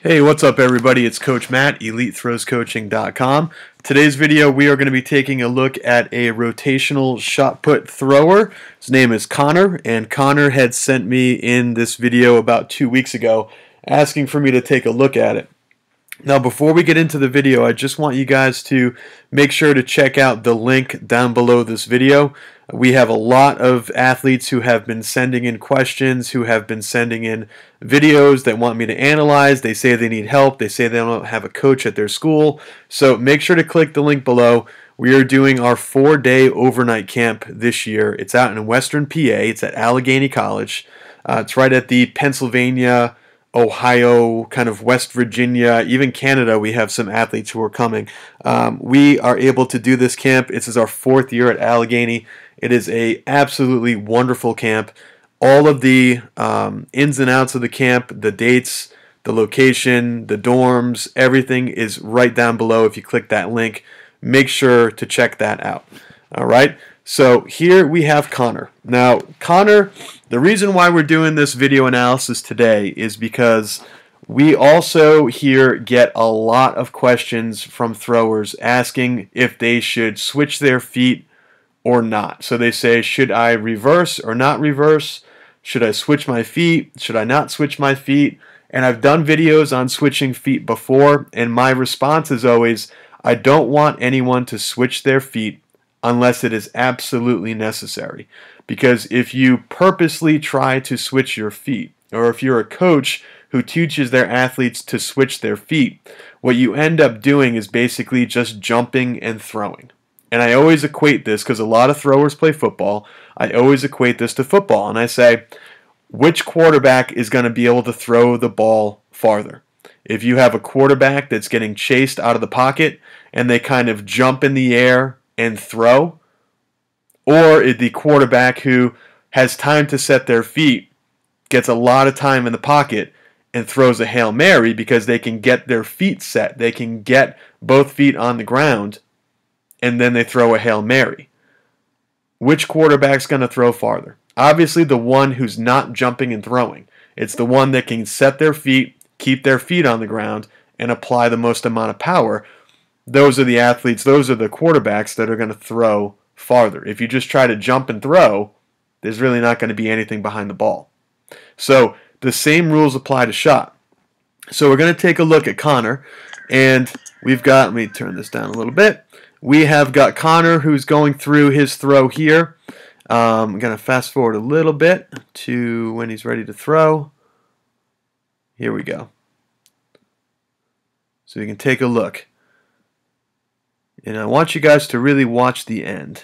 Hey, what's up everybody? It's Coach Matt, EliteThrowsCoaching.com. Today's video we are going to be taking a look at a rotational shot put thrower. His name is Connor, and Connor had sent me in this video about 2 weeks ago asking for me to take a look at it. Now, before we get into the video, I just want you guys to make sure to check out the link down below this video. We have a lot of athletes who have been sending in questions, who have been sending in videos that want me to analyze. They say they need help. They say they don't have a coach at their school. So make sure to click the link below. We are doing our 4-day overnight camp this year. It's out in Western PA. It's at Allegheny College. It's right at the Pennsylvania, Ohio, kind of West Virginia, even Canada. We have some athletes who are coming. We are able to do this camp. This is our 4th year at Allegheny. It is a absolutely wonderful camp. All of the ins and outs of the camp, the dates, the location, the dorms, everything is right down below. If you click that link, make sure to check that out. All right. So here we have Connor. Now, Connor, the reason why we're doing this video analysis today is because we also here get a lot of questions from throwers asking if they should switch their feet or not. So they say, should I reverse or not reverse? Should I switch my feet? Should I not switch my feet? And I've done videos on switching feet before, and my response is always, I don't want anyone to switch their feet unless it is absolutely necessary. Because if you purposely try to switch your feet, or if you're a coach who teaches their athletes to switch their feet, what you end up doing is basically just jumping and throwing. And I always equate this, because a lot of throwers play football, I always equate this to football. And I say, which quarterback is going to be able to throw the ball farther? If you have a quarterback that's getting chased out of the pocket and they kind of jump in the air and throw, or the quarterback who has time to set their feet, gets a lot of time in the pocket and throws a Hail Mary because they can get their feet set, they can get both feet on the ground, and then they throw a Hail Mary. Which quarterback's going to throw farther? Obviously the one who's not jumping and throwing. It's the one that can set their feet, keep their feet on the ground, and apply the most amount of power. Those are the athletes, those are the quarterbacks that are going to throw farther. If you just try to jump and throw, there's really not going to be anything behind the ball. So the same rules apply to shot. So we're going to take a look at Connor, and we've got, let me turn this down a little bit. We have got Connor who's going through his throw here. I'm going to fast forward a little bit to when he's ready to throw. Here we go. So you can take a look. And I want you guys to really watch the end.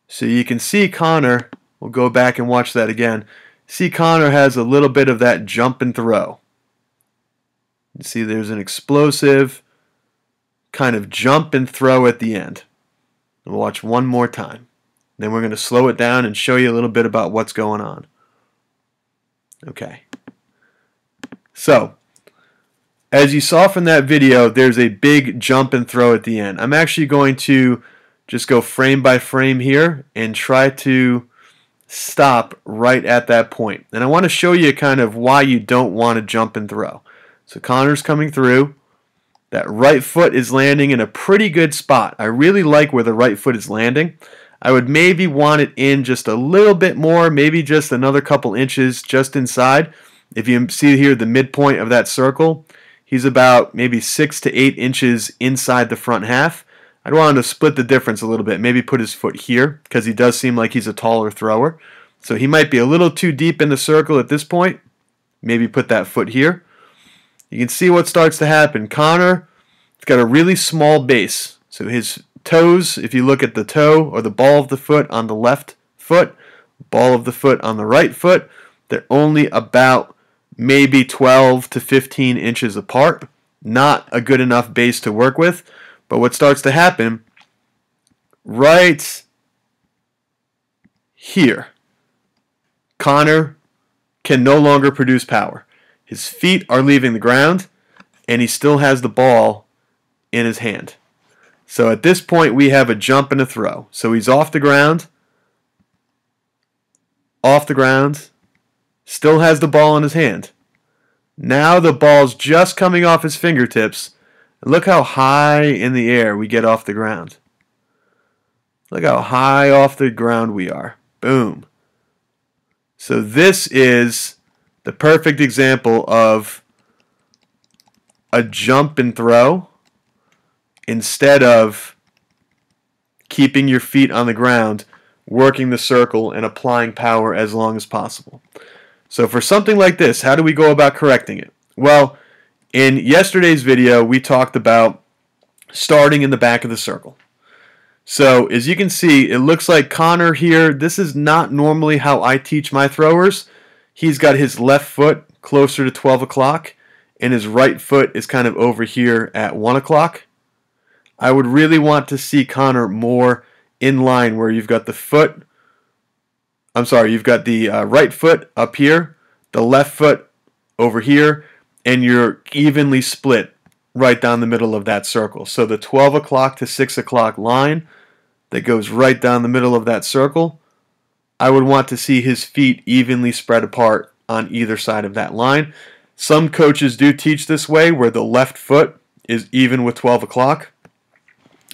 So you can see Connor, we'll go back and watch that again. See Connor has a little bit of that jump and throw. You see there's an explosive kind of jump and throw at the end. We'll watch one more time. Then we're going to slow it down and show you a little bit about what's going on. Okay. So, as you saw from that video, there's a big jump and throw at the end. I'm actually going to just go frame by frame here and try to stop right at that point. And I want to show you kind of why you don't want to jump and throw. So Connor's coming through. That right foot is landing in a pretty good spot. I really like where the right foot is landing. I would maybe want it in just a little bit more, maybe just another couple inches just inside. If you see here the midpoint of that circle, he's about maybe 6 to 8 inches inside the front half. I'd want him to split the difference a little bit, maybe put his foot here, because he does seem like he's a taller thrower. So he might be a little too deep in the circle at this point. Maybe put that foot here. You can see what starts to happen. Connor has got a really small base. So his toes, if you look at the toe or the ball of the foot on the left foot, ball of the foot on the right foot, they're only about maybe 12 to 15 inches apart. Not a good enough base to work with. But what starts to happen right here, Connor can no longer produce power. His feet are leaving the ground, and he still has the ball in his hand. So at this point, we have a jump and a throw. So he's off the ground, still has the ball in his hand. Now the ball's just coming off his fingertips. Look how high in the air we get off the ground. Look how high off the ground we are. Boom. So this is the perfect example of a jump and throw instead of keeping your feet on the ground, working the circle, and applying power as long as possible. So for something like this, how do we go about correcting it? Well, in yesterday's video, we talked about starting in the back of the circle. So as you can see, it looks like Connor here, this is not normally how I teach my throwers. He's got his left foot closer to 12 o'clock, and his right foot is kind of over here at 1 o'clock. I would really want to see Connor more in line where you've got the foot, you've got the right foot up here, the left foot over here, and you're evenly split right down the middle of that circle. So the 12 o'clock to 6 o'clock line that goes right down the middle of that circle, I would want to see his feet evenly spread apart on either side of that line. Some coaches do teach this way where the left foot is even with 12 o'clock.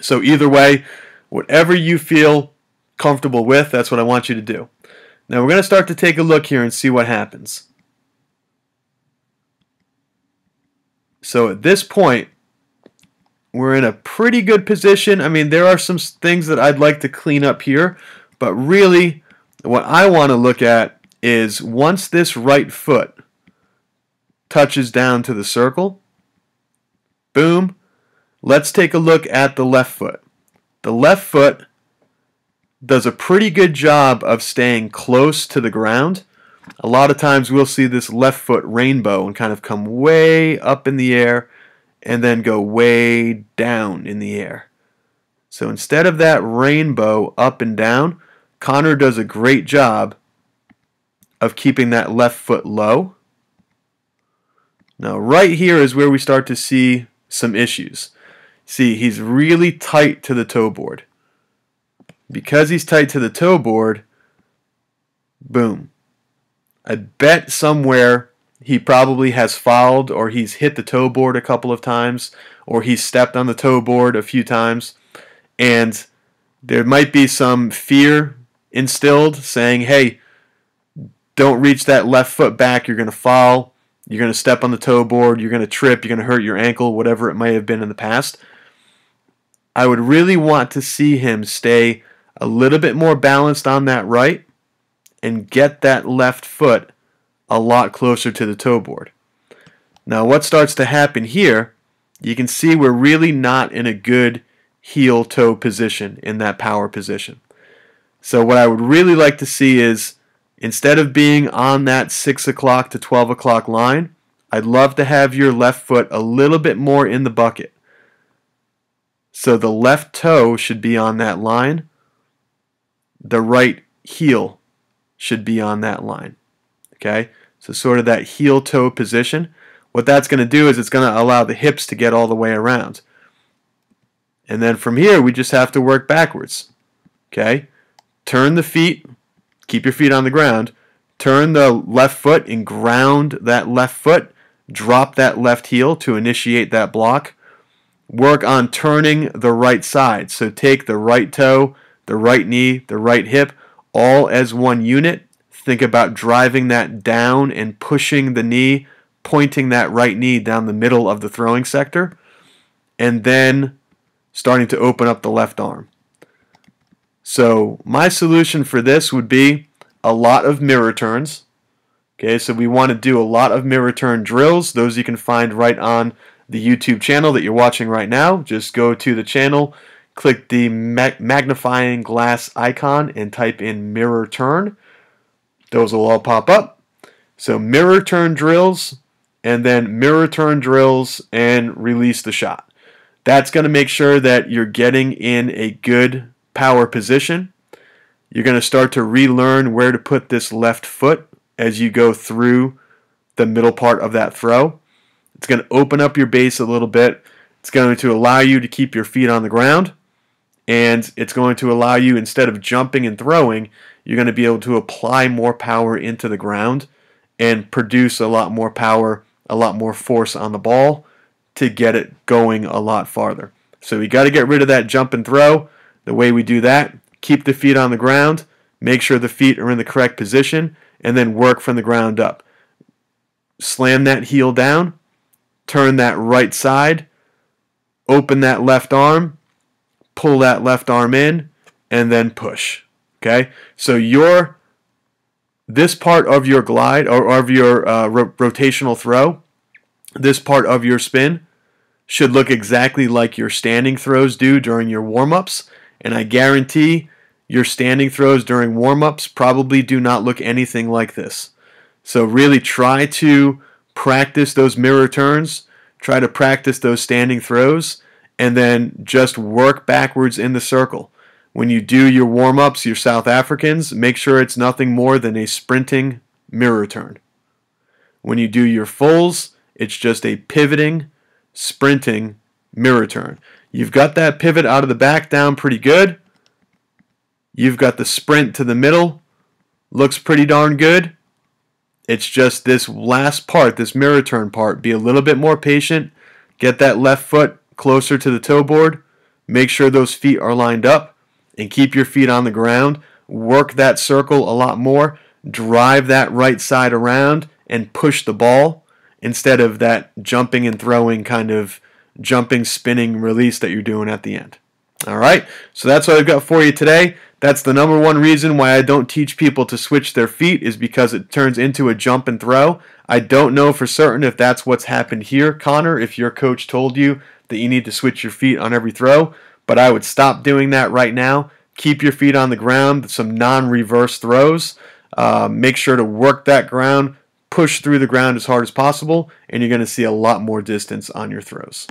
So either way, whatever you feel comfortable with, that's what I want you to do. Now we're going to start to take a look here and see what happens. So at this point, we're in a pretty good position. I mean, there are some things that I'd like to clean up here, but really what I want to look at is once this right foot touches down to the circle, boom, let's take a look at the left foot. The left foot does a pretty good job of staying close to the ground. A lot of times we'll see this left foot rainbow and kind of come way up in the air and then go way down in the air. So instead of that rainbow up and down, Connor does a great job of keeping that left foot low. Now right here is where we start to see some issues. See, he's really tight to the toe board. Because he's tight to the toe board, boom. I bet somewhere he probably has fouled, or he's hit the toe board a couple of times, or he's stepped on the toe board a few times, and there might be some fear instilled saying, hey, don't reach that left foot back, you're going to foul, you're going to step on the toe board, you're going to trip, you're going to hurt your ankle, whatever it may have been in the past. I would really want to see him stay a little bit more balanced on that right and get that left foot a lot closer to the toe board. Now what starts to happen here, you can see we're really not in a good heel toe position in that power position. So what I would really like to see is, instead of being on that 6 o'clock to 12 o'clock line, I'd love to have your left foot a little bit more in the bucket. So the left toe should be on that line, the right heel should be on that line. Okay, so sort of that heel toe position. What that's going to do is it's going to allow the hips to get all the way around. And then from here we just have to work backwards. Okay, turn the feet, keep your feet on the ground, turn the left foot and ground that left foot, drop that left heel to initiate that block. Work on turning the right side. So take the right toe, the right knee, the right hip, all as one unit. Think about driving that down and pushing the knee, pointing that right knee down the middle of the throwing sector, and then starting to open up the left arm. So my solution for this would be a lot of mirror turns. Okay, so we want to do a lot of mirror turn drills. Those you can find right on the YouTube channel that you're watching right now. Just go to the channel, click the magnifying glass icon, and type in mirror turn. Those will all pop up. So mirror turn drills, and then mirror turn drills and release the shot. That's going to make sure that you're getting in a good power position. You're going to start to relearn where to put this left foot as you go through the middle part of that throw. It's going to open up your base a little bit. It's going to allow you to keep your feet on the ground, and it's going to allow you, instead of jumping and throwing, you're going to be able to apply more power into the ground and produce a lot more power a lot more force on the ball to get it going a lot farther. So we got to get rid of that jump and throw. The way we do that, keep the feet on the ground, make sure the feet are in the correct position, and then work from the ground up. Slam that heel down, turn that right side, open that left arm, pull that left arm in, and then push. Okay? So this part of your glide, or of your rotational throw, this part of your spin should look exactly like your standing throws do during your warm-ups, and I guarantee your standing throws during warm-ups probably do not look anything like this. So really try to practice those mirror turns, try to practice those standing throws, and then just work backwards in the circle. When you do your warm-ups, your South Africans, make sure it's nothing more than a sprinting mirror turn. When you do your fulls, it's just a pivoting, sprinting mirror turn. You've got that pivot out of the back down pretty good. You've got the sprint to the middle. Looks pretty darn good. It's just this last part, this mirror turn part. Be a little bit more patient. Get that left foot closer to the toe board. Make sure those feet are lined up. And keep your feet on the ground. Work that circle a lot more. Drive that right side around and push the ball instead of that jumping and throwing kind of jumping, spinning release that you're doing at the end. All right, so that's what I've got for you today. That's the number one reason why I don't teach people to switch their feet, is because it turns into a jump and throw. I don't know for certain if that's what's happened here, Connor, if your coach told you that you need to switch your feet on every throw, but I would stop doing that right now. Keep your feet on the ground, some non-reverse throws. Make sure to work that ground, push through the ground as hard as possible, and you're going to see a lot more distance on your throws.